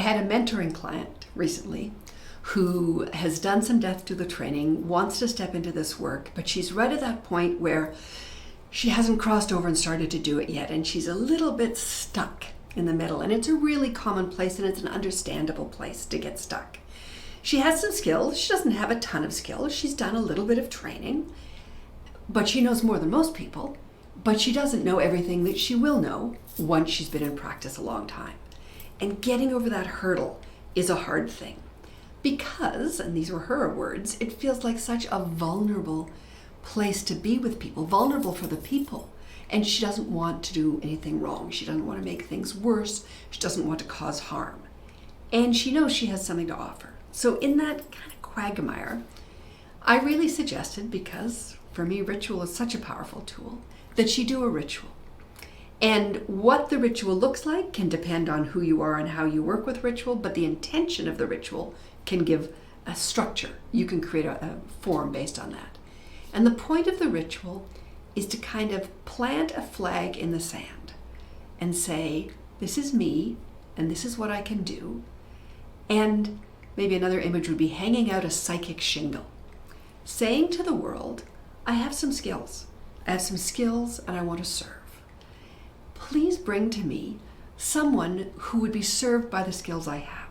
had a mentoring client recently who has done some death doula training, wants to step into this work, but she's right at that point where she hasn't crossed over and started to do it yet, and she's a little bit stuck in the middle. And it's a really common place, and it's an understandable place to get stuck. She has some skills. She doesn't have a ton of skills. She's done a little bit of training, but she knows more than most people. But she doesn't know everything that she will know once she's been in practice a long time. And getting over that hurdle is a hard thing because, and these were her words, it feels like such a vulnerable place to be with people, vulnerable for the people. And she doesn't want to do anything wrong. She doesn't want to make things worse. She doesn't want to cause harm. And she knows she has something to offer. So in that kind of quagmire, I really suggested, because for me ritual is such a powerful tool, that she do a ritual. And what the ritual looks like can depend on who you are and how you work with ritual, but the intention of the ritual can give a structure. You can create a form based on that. And the point of the ritual is to kind of plant a flag in the sand and say, this is me, and this is what I can do. And maybe another image would be hanging out a psychic shingle, saying to the world, I have some skills. I have some skills and I want to serve. Please bring to me someone who would be served by the skills I have.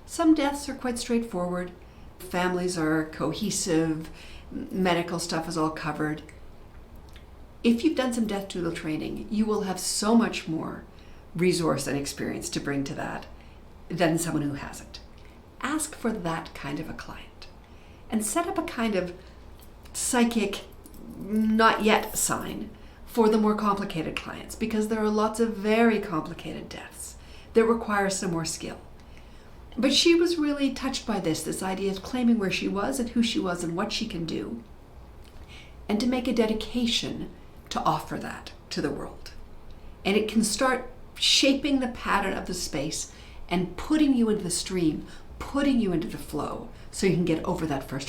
Some deaths are quite straightforward. Families are cohesive. Medical stuff is all covered. If you've done some death doula training, you will have so much more resource and experience to bring to that than someone who hasn't. Ask for that kind of a client and set up a kind of psychic not yet sign for the more complicated clients, because there are lots of very complicated deaths that require some more skill. But she was really touched by this idea of claiming where she was and who she was and what she can do, and to make a dedication to offer that to the world. And it can start shaping the pattern of the space and putting you into the stream, putting you into the flow so you can get over that first hurdle.